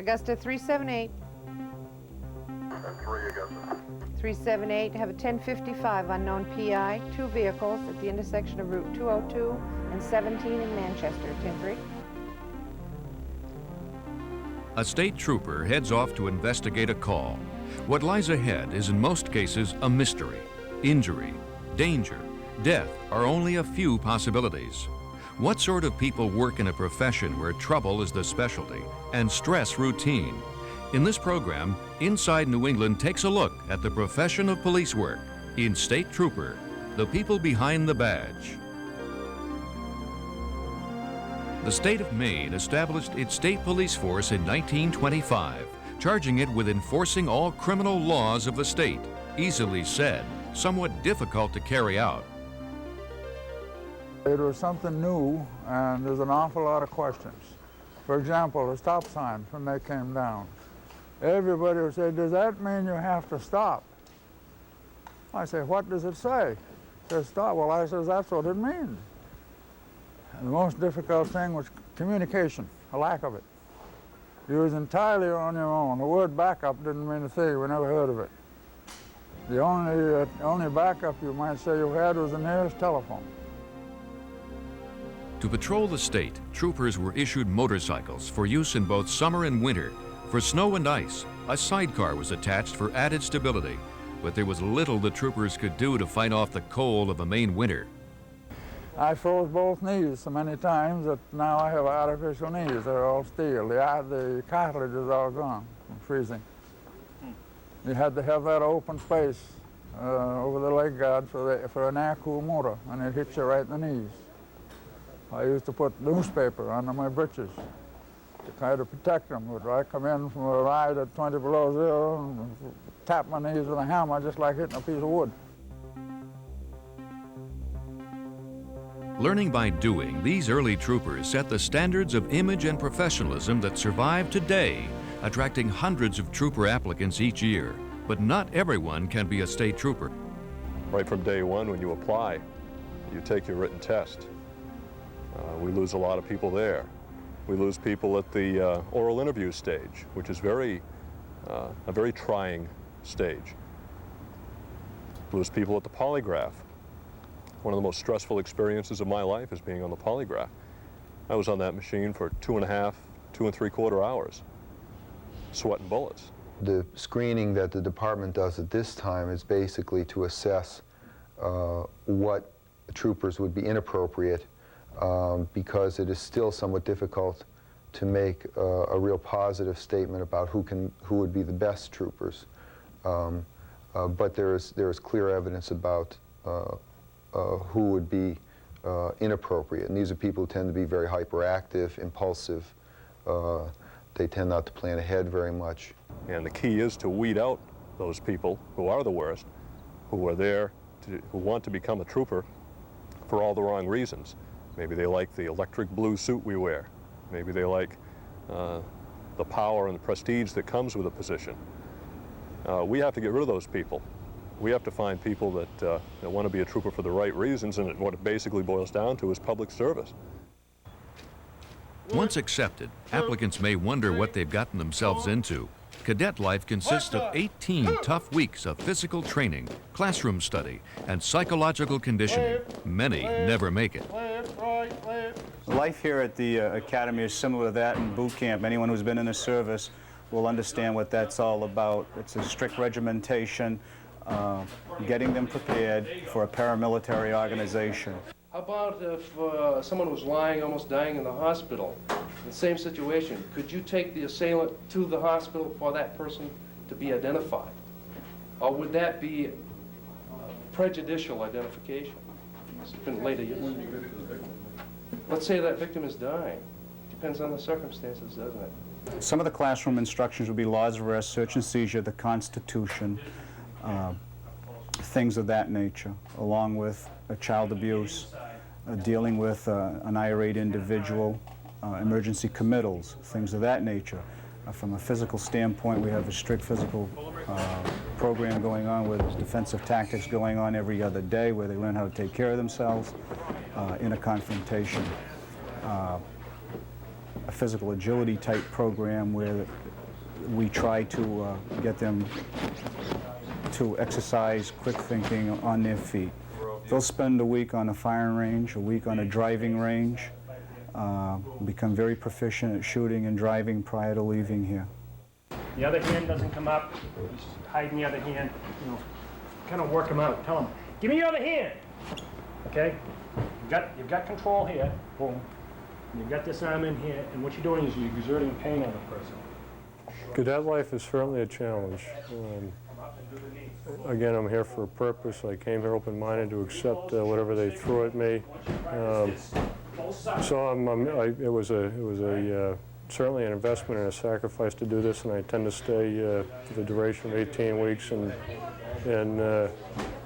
Augusta 378. 3 Augusta. 378, have a 1055 unknown PI, 2 vehicles at the intersection of Route 202 and 17 in Manchester. 103. A state trooper heads off to investigate a call. What lies ahead is in most cases a mystery. Injury, danger, death are only a few possibilities. What sort of people work in a profession where trouble is the specialty and stress routine? In this program, Inside New England takes a look at the profession of police work in State Trooper, the people behind the badge. The state of Maine established its state police force in 1925, charging it with enforcing all criminal laws of the state. Easily said, somewhat difficult to carry out. It was something new, and there's an awful lot of questions. For example, the stop signs, when they came down. Everybody would say, does that mean you have to stop? I say, what does it say? It says stop. Well, I says, that's what it means. And the most difficult thing was communication, a lack of it. You was entirely on your own. The word backup didn't mean a thing. We never heard of it. The only backup you might say you had was the nearest telephone. To patrol the state, troopers were issued motorcycles for use in both summer and winter. For snow and ice, a sidecar was attached for added stability, but there was little the troopers could do to fight off the cold of a Maine winter. I froze both knees so many times that now I have artificial knees. They're all steel. The cartilage is all gone from freezing. You had to have that open space over the leg guard for an air-cooled motor, and it hits you right in the knees. I used to put newspaper under my breeches to kind of protect them. I'd come in from a ride at 20 below zero and tap my knees with a hammer just like hitting a piece of wood. Learning by doing, these early troopers set the standards of image and professionalism that survive today, attracting hundreds of trooper applicants each year. But not everyone can be a state trooper. Right from day one, when you apply, you take your written test. We lose a lot of people there. We lose people at the oral interview stage, which is a very trying stage. Lose people at the polygraph. One of the most stressful experiences of my life is being on the polygraph. I was on that machine for 2.5, 2 3/4 hours, sweating bullets. The screening that the department does at this time is basically to assess what troopers would be inappropriate, because it is still somewhat difficult to make a real positive statement about who would be the best troopers. But there is clear evidence about who would be inappropriate. And these are people who tend to be very hyperactive, impulsive. They tend not to plan ahead very much. And the key is to weed out those people who are the worst, who are there, who want to become a trooper for all the wrong reasons. Maybe they like the electric blue suit we wear. Maybe they like the power and the prestige that comes with a position. We have to get rid of those people. We have to find people that want to be a trooper for the right reasons, and what it basically boils down to is public service. Once accepted, applicants may wonder what they've gotten themselves into. Cadet life consists of 18 tough weeks of physical training, classroom study, and psychological conditioning. Many never make it. Life here at the Academy is similar to that in boot camp. Anyone who's been in the service will understand what that's all about. It's a strict regimentation, getting them prepared for a paramilitary organization. How about if someone was lying, almost dying in the hospital, in the same situation, could you take the assailant to the hospital for that person to be identified? Or would that be prejudicial identification? It's been later years. Let's say that victim is dying. Depends on the circumstances, doesn't it? Some of the classroom instructions would be laws of arrest, search and seizure, the Constitution, things of that nature, along with child abuse, dealing with an irate individual, emergency committals, things of that nature. From a physical standpoint, we have a strict physical program going on with defensive tactics going on every other day, where they learn how to take care of themselves in a confrontation. a physical agility type program where we try to get them to exercise quick thinking on their feet. They'll spend a week on a firing range, a week on a driving range, become very proficient at shooting and driving prior to leaving here. The other hand doesn't come up, just hiding the other hand, you know, kind of work them out. Tell them, give me your other hand, okay? You've got control here, boom. You've got this arm in here, and what you're doing is you're exerting pain on the person. Cadet life is certainly a challenge. Again, I'm here for a purpose. I came here open-minded to accept whatever they threw at me. So it was certainly an investment and a sacrifice to do this, and I intend to stay for the duration of 18 weeks and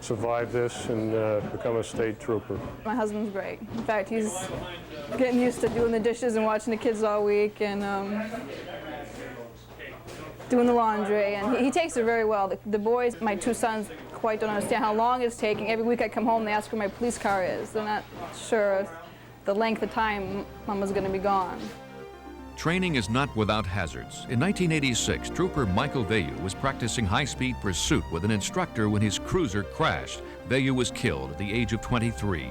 survive this and become a state trooper. My husband's great. In fact, he's getting used to doing the dishes and watching the kids all week and doing the laundry, and he takes it very well. The boys, my two sons, quite don't understand how long it's taking. Every week I come home, they ask where my police car is. They're not sure the length of time Mama's going to be gone. Training is not without hazards. In 1986, Trooper Michael Veyu was practicing high-speed pursuit with an instructor when his cruiser crashed. Veyu was killed at the age of 23.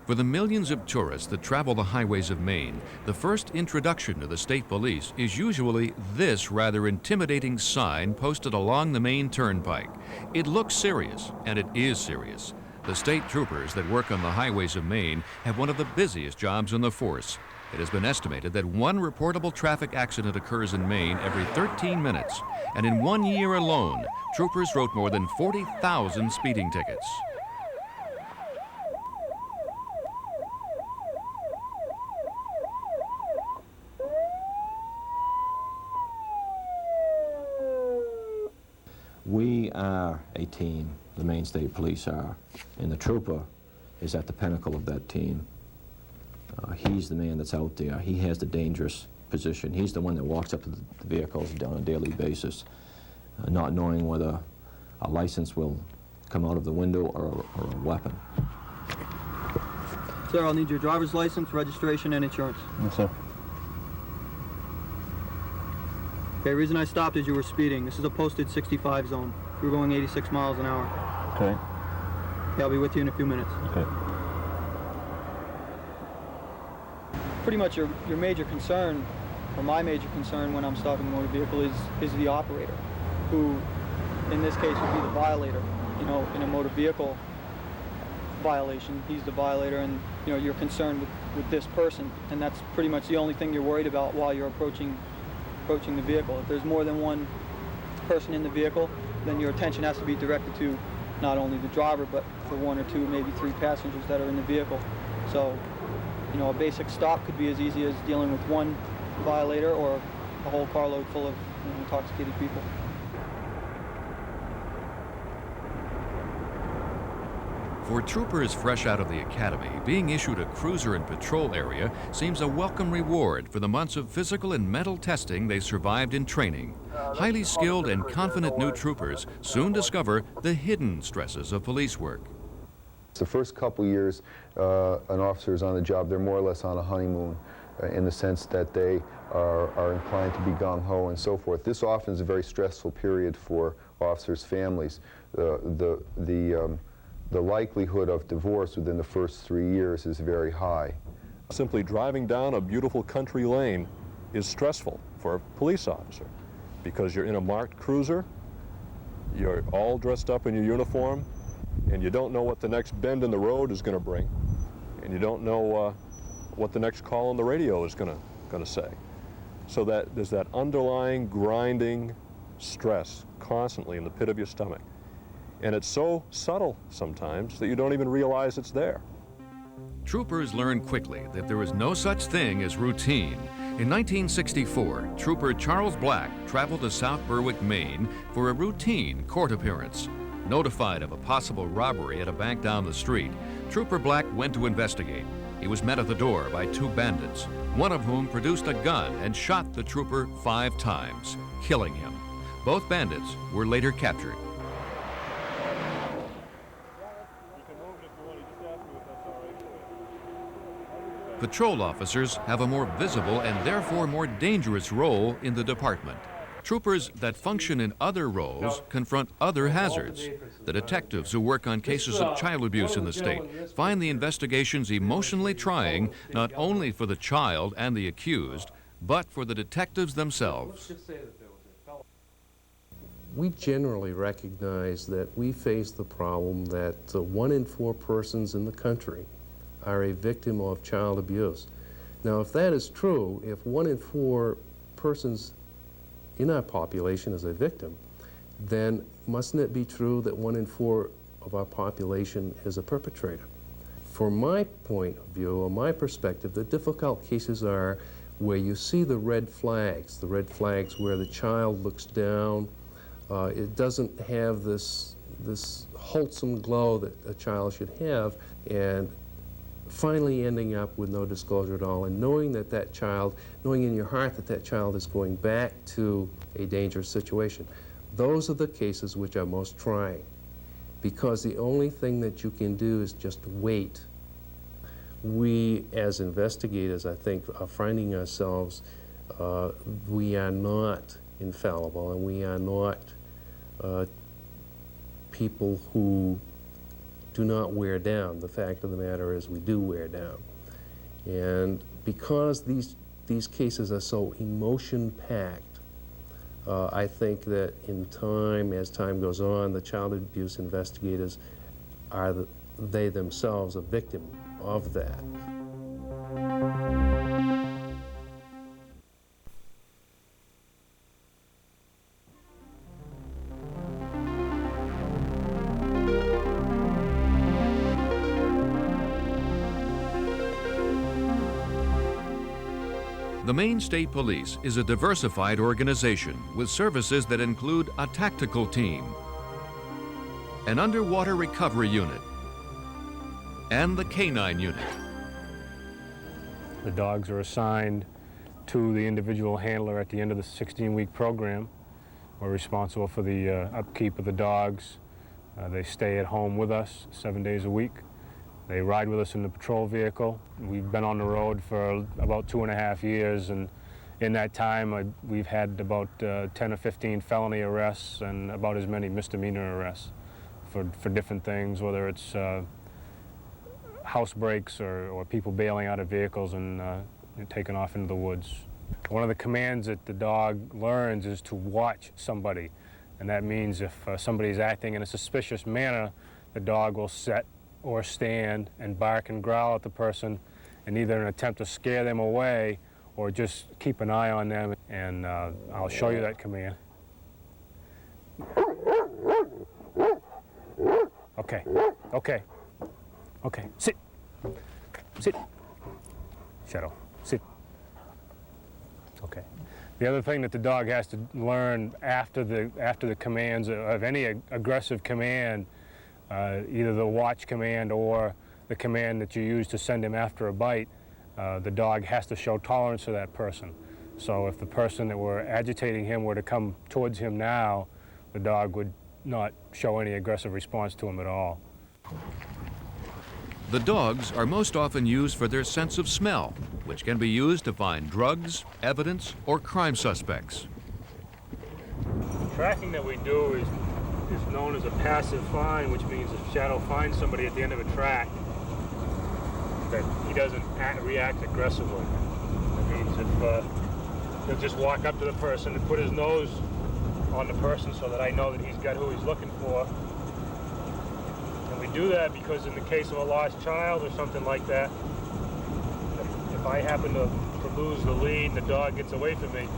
For the millions of tourists that travel the highways of Maine, the first introduction to the state police is usually this rather intimidating sign posted along the Maine Turnpike. It looks serious, and it is serious. The state troopers that work on the highways of Maine have one of the busiest jobs in the force. It has been estimated that one reportable traffic accident occurs in Maine every 13 minutes, and in 1 year alone, troopers wrote more than 40,000 speeding tickets. We are a team, the Maine State Police are, and the trooper is at the pinnacle of that team. He's the man that's out there. He has the dangerous position. He's the one that walks up to the vehicles on a daily basis, not knowing whether a license will come out of the window or a weapon. Sir, I'll need your driver's license, registration, and insurance. Yes, sir. Okay, the reason I stopped is you were speeding. This is a posted 65 zone. You were going 86 miles an hour. Okay. Yeah, I'll be with you in a few minutes. Okay. Pretty much your major concern, or my major concern when I'm stopping a motor vehicle is the operator, who in this case would be the violator. You know, in a motor vehicle violation, he's the violator, and you know, you're concerned with this person, and that's pretty much the only thing you're worried about while you're approaching the vehicle. If there's more than one person in the vehicle, then your attention has to be directed to not only the driver, but for one or two, maybe three passengers that are in the vehicle. So, you know, a basic stop could be as easy as dealing with one violator or a whole carload full of intoxicated people. For troopers fresh out of the academy, being issued a cruiser and patrol area seems a welcome reward for the months of physical and mental testing they survived in training. Highly skilled and confident new troopers soon discover the hidden stresses of police work. The first couple years an officer is on the job, they're more or less on a honeymoon in the sense that they are inclined to be gung-ho and so forth. This often is a very stressful period for officers' families. The likelihood of divorce within the first 3 years is very high. Simply driving down a beautiful country lane is stressful for a police officer because you're in a marked cruiser, you're all dressed up in your uniform, and you don't know what the next bend in the road is going to bring, and you don't know what the next call on the radio is going to say. So that there's that underlying grinding stress constantly in the pit of your stomach. And it's so subtle sometimes that you don't even realize it's there. Troopers learn quickly that there is no such thing as routine. In 1964, Trooper Charles Black traveled to South Berwick, Maine for a routine court appearance. Notified of a possible robbery at a bank down the street, Trooper Black went to investigate. He was met at the door by two bandits, one of whom produced a gun and shot the trooper 5 times, killing him. Both bandits were later captured. Patrol officers have a more visible and therefore more dangerous role in the department. Troopers that function in other roles confront other hazards. The detectives who work on cases of child abuse in the state find the investigations emotionally trying, not only for the child and the accused, but for the detectives themselves. We generally recognize that we face the problem that 1 in 4 persons in the country are a victim of child abuse. Now, if that is true, if 1 in 4 persons in our population is a victim, then mustn't it be true that 1 in 4 of our population is a perpetrator? From my point of view, or my perspective, the difficult cases are where you see the red flags where the child looks down, it doesn't have this wholesome glow that a child should have, and finally ending up with no disclosure at all, and knowing in your heart that that child is going back to a dangerous situation. Those are the cases which are most trying, because the only thing that you can do is just wait. We, as investigators, I think, are finding ourselves, we are not infallible, and we are not people who do not wear down. The fact of the matter is we do wear down. And because these cases are so emotion-packed, I think that as time goes on, the child abuse investigators they themselves a victim of that. The Maine State Police is a diversified organization with services that include a tactical team, an underwater recovery unit, and the canine unit. The dogs are assigned to the individual handler at the end of the 16-week program. We're responsible for the upkeep of the dogs. They stay at home with us 7 days a week. They ride with us in the patrol vehicle. We've been on the road for about 2.5 years, and in that time we've had about 10 or 15 felony arrests and about as many misdemeanor arrests for different things, whether it's house breaks or people bailing out of vehicles and taken off into the woods. One of the commands that the dog learns is to watch somebody, and that means if somebody's acting in a suspicious manner, the dog will set or stand and bark and growl at the person in either an attempt to scare them away or just keep an eye on them. And I'll show you that command. Okay, okay, okay, sit, sit, Shadow, sit. Okay. The other thing that the dog has to learn after the commands of any aggressive command, either the watch command or the command that you use to send him after a bite, the dog has to show tolerance to that person. So if the person that were agitating him were to come towards him now, the dog would not show any aggressive response to him at all. The dogs are most often used for their sense of smell, which can be used to find drugs, evidence, or crime suspects. The tracking that we do is known as a passive find, which means if Shadow finds somebody at the end of a track, that he doesn't react aggressively. That means if he'll just walk up to the person and put his nose on the person so that I know that he's got who he's looking for. And we do that because in the case of a lost child or something like that, if I happen to lose the lead and the dog gets away from me,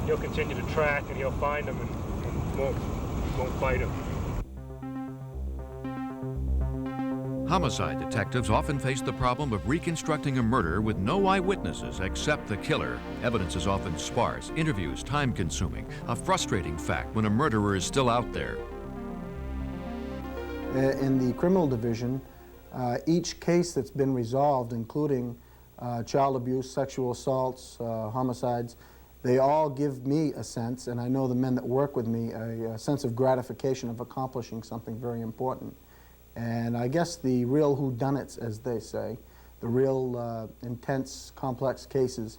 he'll continue to track and he'll find him and won't bite him. Homicide detectives often face the problem of reconstructing a murder with no eyewitnesses except the killer. Evidence is often sparse, interviews time-consuming, a frustrating fact when a murderer is still out there. In the criminal division, Each case that's been resolved, including child abuse, sexual assaults, homicides, they all give me a sense, and I know the men that work with me, a sense of gratification of accomplishing something very important. And I guess the real whodunits, as they say, the real intense, complex cases,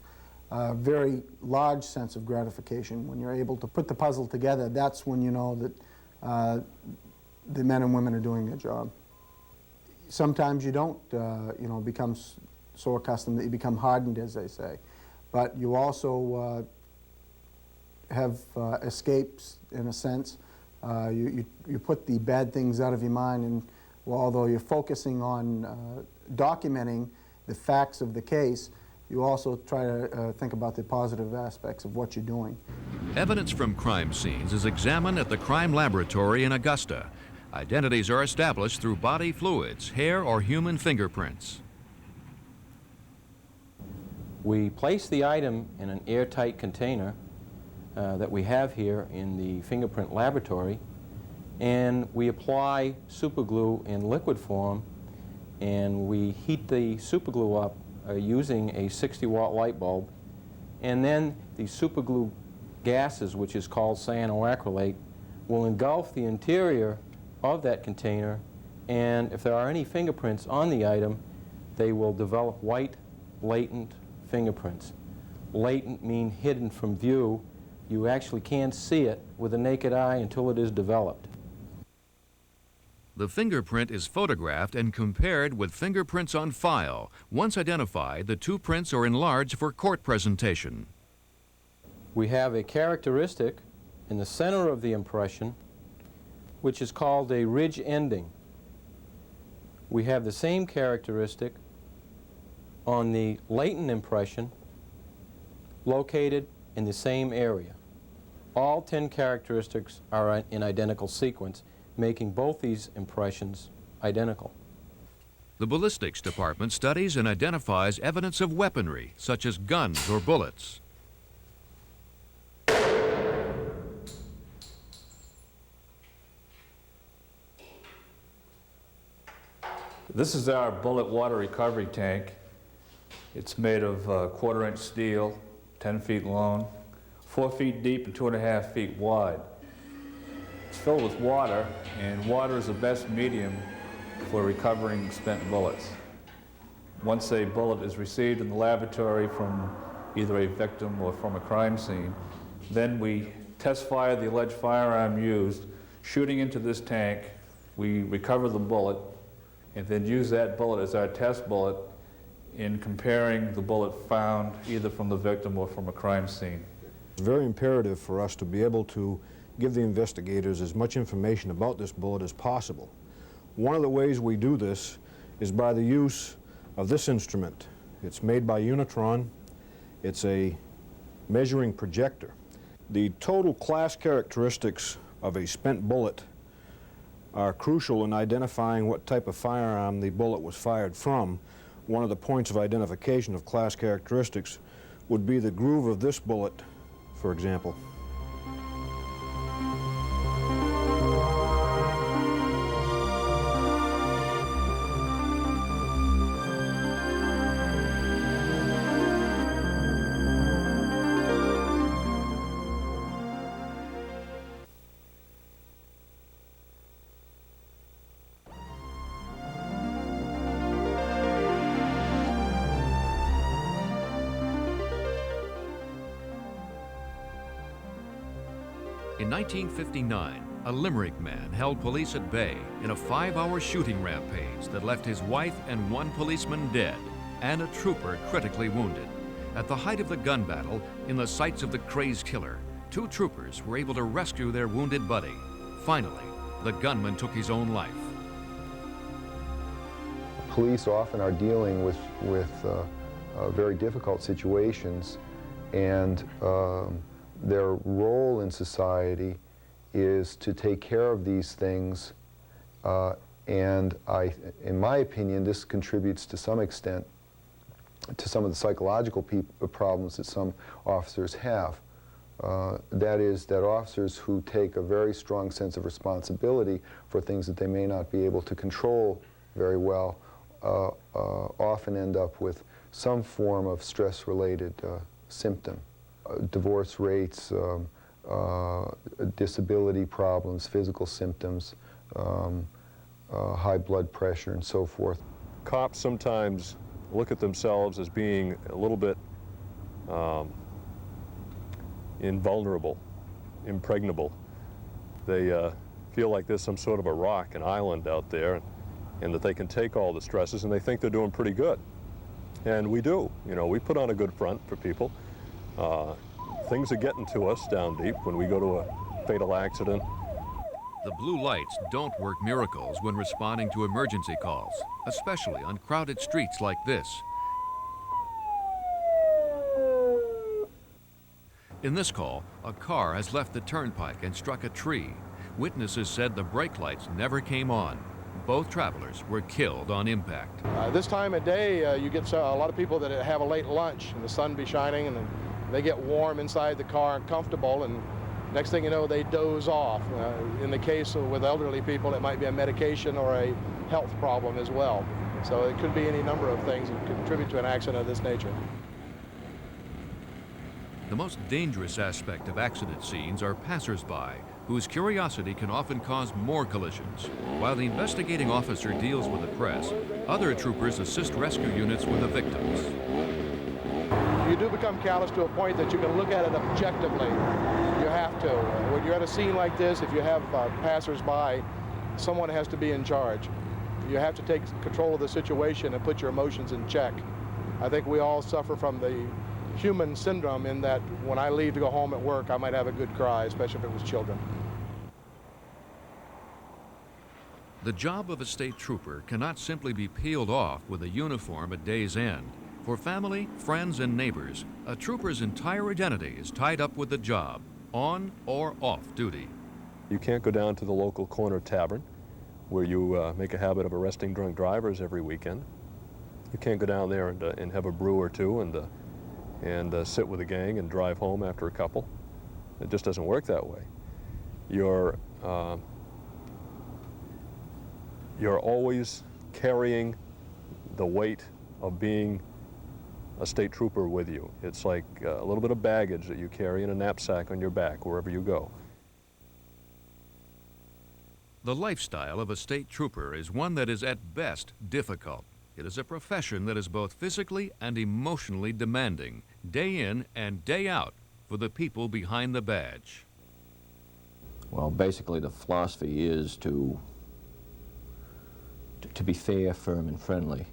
very large sense of gratification. When you're able to put the puzzle together, that's when you know that the men and women are doing their job. Sometimes you don't, you know, become so accustomed that you become hardened, as they say. But you also have escapes, in a sense. You put the bad things out of your mind, and well, although you're focusing on documenting the facts of the case, you also try to think about the positive aspects of what you're doing. Evidence from crime scenes is examined at the crime laboratory in Augusta. Identities are established through body fluids, hair, or human fingerprints. We place the item in an airtight container that we have here in the fingerprint laboratory, and we apply superglue in liquid form, and we heat the superglue up using a 60-watt light bulb, and then the superglue gases, which is called cyanoacrylate, will engulf the interior of that container, and if there are any fingerprints on the item, they will develop white, latent fingerprints. Latent mean hidden from view. You actually can't see it with the naked eye until it is developed. The fingerprint is photographed and compared with fingerprints on file. Once identified, the two prints are enlarged for court presentation. We have a characteristic in the center of the impression, which is called a ridge ending. We have the same characteristic on the latent impression located in the same area. All 10 characteristics are in identical sequence, making both these impressions identical. The ballistics department studies and identifies evidence of weaponry, such as guns or bullets. This is our bullet water recovery tank. It's made of 1/4-inch steel, 10 feet long, 4 feet deep and 2.5 feet wide. It's filled with water, and water is the best medium for recovering spent bullets. Once a bullet is received in the laboratory from either a victim or from a crime scene, then we test fire the alleged firearm used. Shooting into this tank, we recover the bullet and then use that bullet as our test bullet in comparing the bullet found either from the victim or from a crime scene. It's very imperative for us to be able to give the investigators as much information about this bullet as possible. One of the ways we do this is by the use of this instrument. It's made by Unitron. It's a measuring projector. The total class characteristics of a spent bullet are crucial in identifying what type of firearm the bullet was fired from. One of the points of identification of class characteristics would be the groove of this bullet, for example. In 1959, a Limerick man held police at bay in a 5-hour shooting rampage that left his wife and 1 policeman dead and a trooper critically wounded. At the height of the gun battle, in the sights of the crazed killer, 2 troopers were able to rescue their wounded buddy. Finally, the gunman took his own life. Police often are dealing with very difficult situations, and their role in society is to take care of these things, and in my opinion, this contributes to some extent to some of the psychological problems that some officers have. That is, that officers who take a very strong sense of responsibility for things that they may not be able to control very well often end up with some form of stress-related symptom. Divorce rates, disability problems, physical symptoms, high blood pressure, and so forth. Cops sometimes look at themselves as being a little bit invulnerable, impregnable. They feel like there's some sort of a rock, an island out there, and that they can take all the stresses, and they think they're doing pretty good. And we do. You know, we put on a good front for people. Things are getting to us down deep when we go to a fatal accident. The blue lights don't work miracles when responding to emergency calls, especially on crowded streets like this. In this call, a car has left the turnpike and struck a tree. Witnesses said the brake lights never came on. Both travelers were killed on impact. This time of day, you get a lot of people that have a late lunch and the sun be shining and they get warm inside the car and comfortable, and next thing you know, they doze off. In the case with elderly people, it might be a medication or a health problem as well. So it could be any number of things that contribute to an accident of this nature. The most dangerous aspect of accident scenes are passersby, whose curiosity can often cause more collisions. While the investigating officer deals with the press, other troopers assist rescue units with the victims. You do become callous to a point that you can look at it objectively. You have to. When you're at a scene like this, if you have passersby, someone has to be in charge. You have to take control of the situation and put your emotions in check. I think we all suffer from the human syndrome in that when I leave to go home at work, I might have a good cry, especially if it was children. The job of a state trooper cannot simply be peeled off with a uniform at day's end. For family, friends, and neighbors, a trooper's entire identity is tied up with the job, on or off duty. You can't go down to the local corner tavern where you make a habit of arresting drunk drivers every weekend. You can't go down there and have a brew or two and sit with a gang and drive home after a couple. It just doesn't work that way. You're always carrying the weight of being a state trooper with you. It's like a little bit of baggage that you carry in a knapsack on your back wherever you go. The lifestyle of a state trooper is one that is at best difficult. It is a profession that is both physically and emotionally demanding, day in and day out, for the people behind the badge. Well, basically the philosophy is to be fair, firm, and friendly.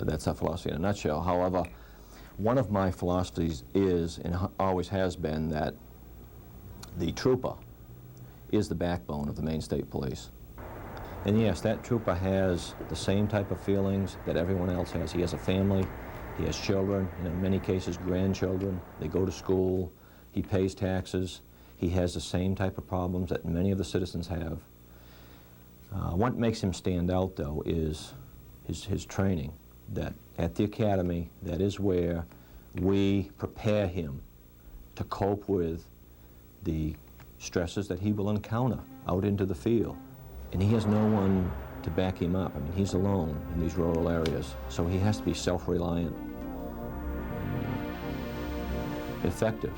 That's our philosophy in a nutshell. However, one of my philosophies is, and always has been, that the trooper is the backbone of the Maine State Police. And yes, that trooper has the same type of feelings that everyone else has. He has a family, he has children, and in many cases grandchildren. They go to school, he pays taxes. He has the same type of problems that many of the citizens have. What makes him stand out, though, is his training. That at the academy, that is where we prepare him to cope with the stresses that he will encounter out into the field. And he has no one to back him up. I mean, he's alone in these rural areas, so he has to be self-reliant, effective.